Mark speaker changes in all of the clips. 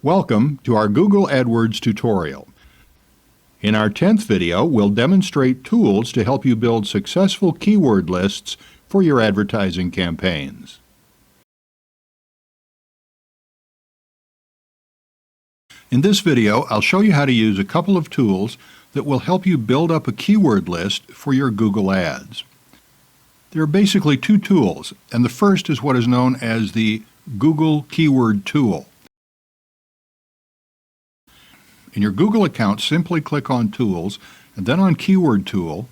Speaker 1: Welcome to our Google AdWords tutorial. In our 10th video, we'll demonstrate tools to help you build successful keyword lists for your advertising campaigns. In this video, I'll show you how to use a couple of tools that will help you build up a keyword list for your Google Ads. There are basically two tools, and the first is what is known as the Google Keyword Tool. In your Google account, simply click on Tools and then on Keyword Tool,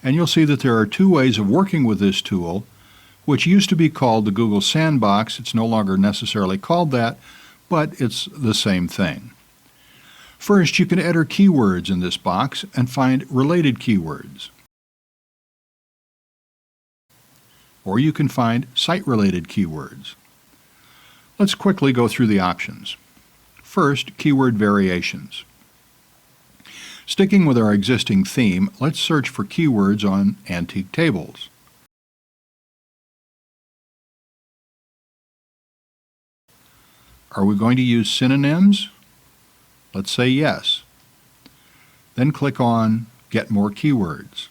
Speaker 1: and you'll see that there are two ways of working with this tool, which used to be called the Google Sandbox. It's no longer necessarily called that, but it's the same thing. First, you can enter keywords in this box and find related keywords. Or you can find site-related keywords. Let's quickly go through the options. First, keyword variations. Sticking with our existing theme, let's search for keywords on antique tables. Are we going to use synonyms? Let's say yes. Then click on Get More Keywords.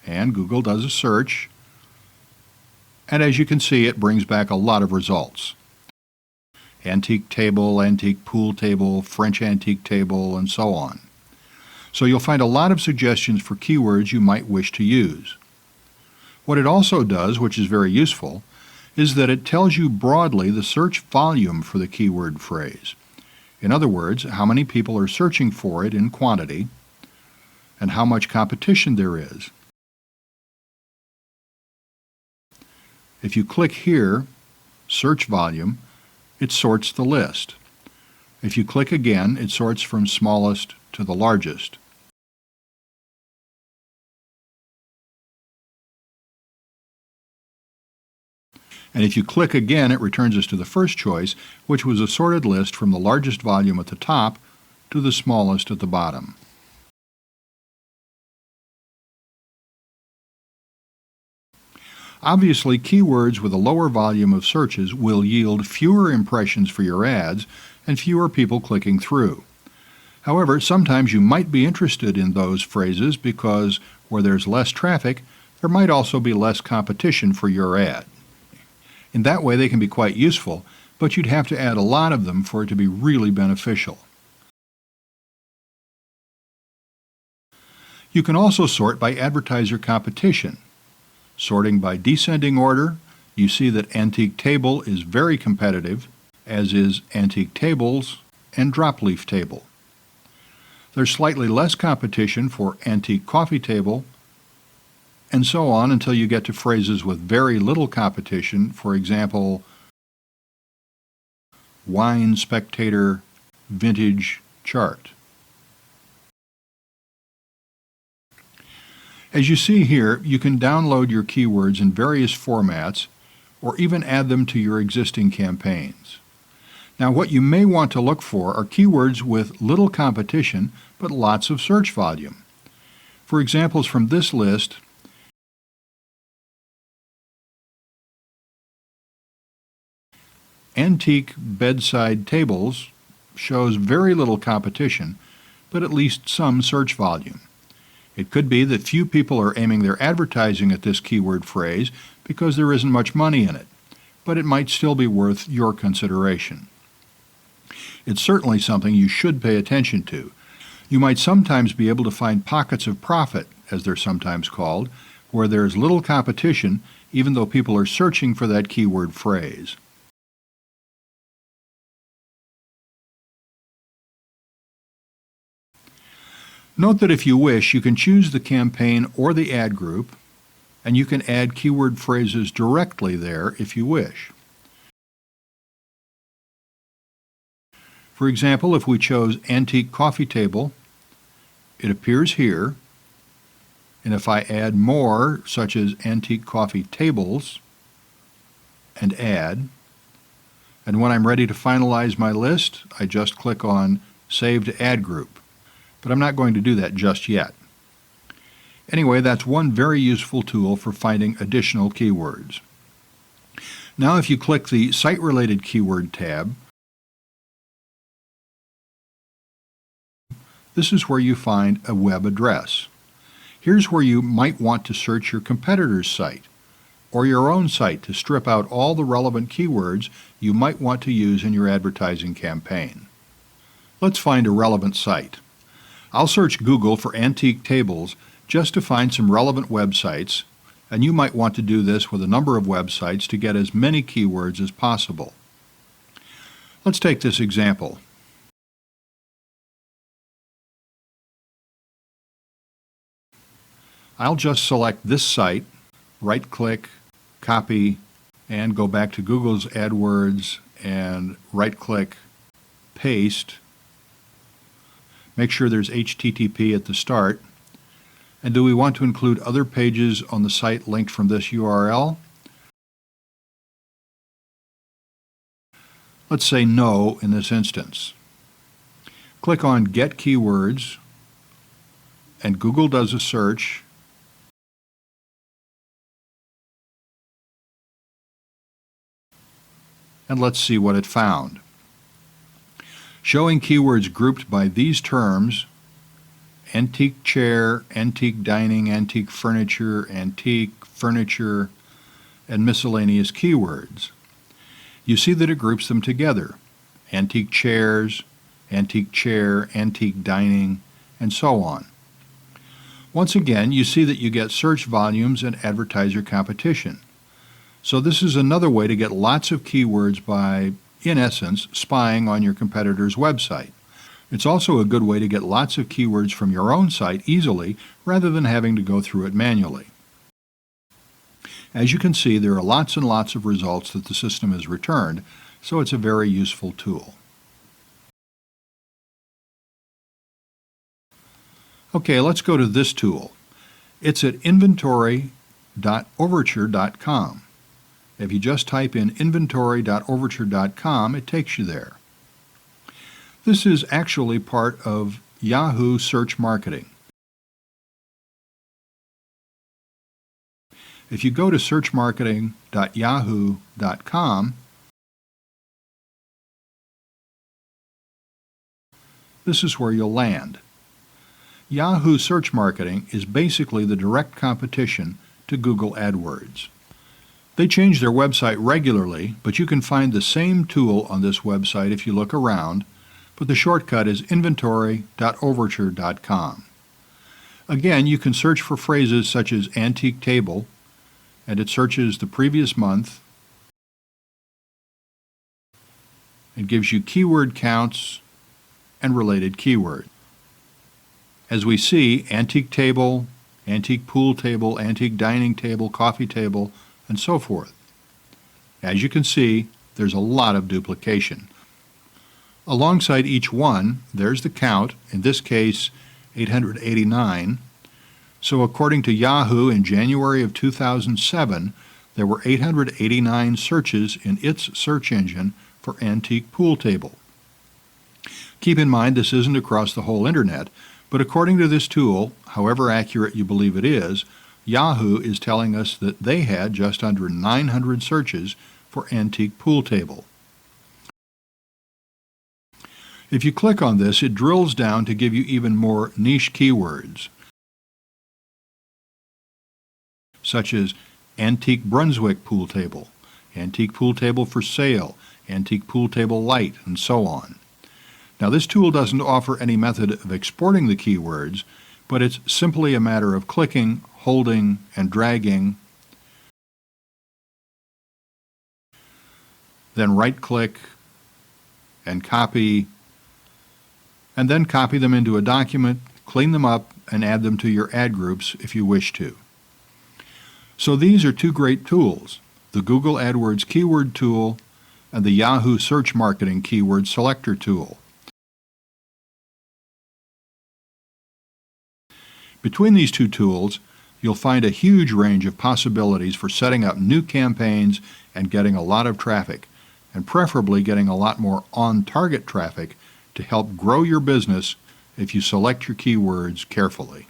Speaker 1: And Google does a search. And as you can see, it brings back a lot of results. Antique table, antique pool table, French antique table, and so on. So you'll find a lot of suggestions for keywords you might wish to use. What it also does, which is very useful, is that it tells you broadly the search volume for the keyword phrase. In other words, how many people are searching for it in quantity, and how much competition there is. If you click here, Search Volume, it sorts the list. If you click again, it sorts from smallest to the largest. And if you click again, it returns us to the first choice, which was a sorted list from the largest volume at the top to the smallest at the bottom. Obviously, keywords with a lower volume of searches will yield fewer impressions for your ads and fewer people clicking through. However, sometimes you might be interested in those phrases because where there's less traffic, there might also be less competition for your ad. In that way, they can be quite useful, but you'd have to add a lot of them for it to be really beneficial. You can also sort by advertiser competition. Sorting by descending order, you see that Antique Table is very competitive, as is Antique Tables and Dropleaf Table. There's slightly less competition for Antique Coffee Table, and so on until you get to phrases with very little competition, for example, Wine Spectator Vintage Chart. As you see here, you can download your keywords in various formats or even add them to your existing campaigns. Now, what you may want to look for are keywords with little competition but lots of search volume. For examples from this list, Antique Bedside Tables shows very little competition but at least some search volume. It could be that few people are aiming their advertising at this keyword phrase because there isn't much money in it, but it might still be worth your consideration. It's certainly something you should pay attention to. You might sometimes be able to find pockets of profit, as they're sometimes called, where there is little competition even though people are searching for that keyword phrase. Note that if you wish, you can choose the campaign or the ad group, and you can add keyword phrases directly there if you wish. For example, if we chose Antique Coffee Table, it appears here, and if I add more, such as Antique Coffee Tables, and add, and when I'm ready to finalize my list, I just click on Save to Ad Group. But I'm not going to do that just yet. Anyway, that's one very useful tool for finding additional keywords. Now if you click the Site-Related Keyword tab, this is where you find a web address. Here's where you might want to search your competitor's site or your own site to strip out all the relevant keywords you might want to use in your advertising campaign. Let's find a relevant site. I'll search Google for antique tables just to find some relevant websites, and you might want to do this with a number of websites to get as many keywords as possible. Let's take this example. I'll just select this site, right-click, copy, and go back to Google's AdWords and right-click, paste. Make sure there's HTTP at the start. And do we want to include other pages on the site linked from this URL? Let's say no in this instance. Click on Get Keywords, and Google does a search. And let's see what it found. Showing keywords grouped by these terms: antique chair, antique dining, antique furniture, and miscellaneous keywords. You see that it groups them together: antique chairs, antique chair, antique dining, and so on. Once again, you see that you get search volumes and advertiser competition. So this is another way to get lots of keywords by, in essence, spying on your competitor's website. It's also a good way to get lots of keywords from your own site easily rather than having to go through it manually. As you can see, there are lots and lots of results that the system has returned, so it's a very useful tool. Okay, let's go to this tool. It's at inventory.overture.com. If you just type in inventory.overture.com, it takes you there. This is actually part of Yahoo Search Marketing. If you go to searchmarketing.yahoo.com, this is where you'll land. Yahoo Search Marketing is basically the direct competition to Google AdWords. They change their website regularly, but you can find the same tool on this website if you look around, but the shortcut is inventory.overture.com. Again, you can search for phrases such as antique table, and it searches the previous month and gives you keyword counts and related keywords. As we see, antique table, antique pool table, antique dining table, coffee table, and so forth. As you can see, there's a lot of duplication. Alongside each one, there's the count, in this case 889. So according to Yahoo in January of 2007, there were 889 searches in its search engine for antique pool table. Keep in mind this isn't across the whole internet, but according to this tool, however accurate you believe it is, Yahoo is telling us that they had just under 900 searches for antique pool table. If you click on this, it drills down to give you even more niche keywords, such as antique Brunswick pool table, antique pool table for sale, antique pool table light, and so on. Now, this tool doesn't offer any method of exporting the keywords, but it's simply a matter of clicking, holding, and dragging, then right-click and copy, and then copy them into a document, clean them up, and add them to your ad groups if you wish to. So these are two great tools, the Google AdWords Keyword Tool and the Yahoo Search Marketing Keyword Selector Tool. Between these two tools, you'll find a huge range of possibilities for setting up new campaigns and getting a lot of traffic, and preferably getting a lot more on-target traffic to help grow your business if you select your keywords carefully.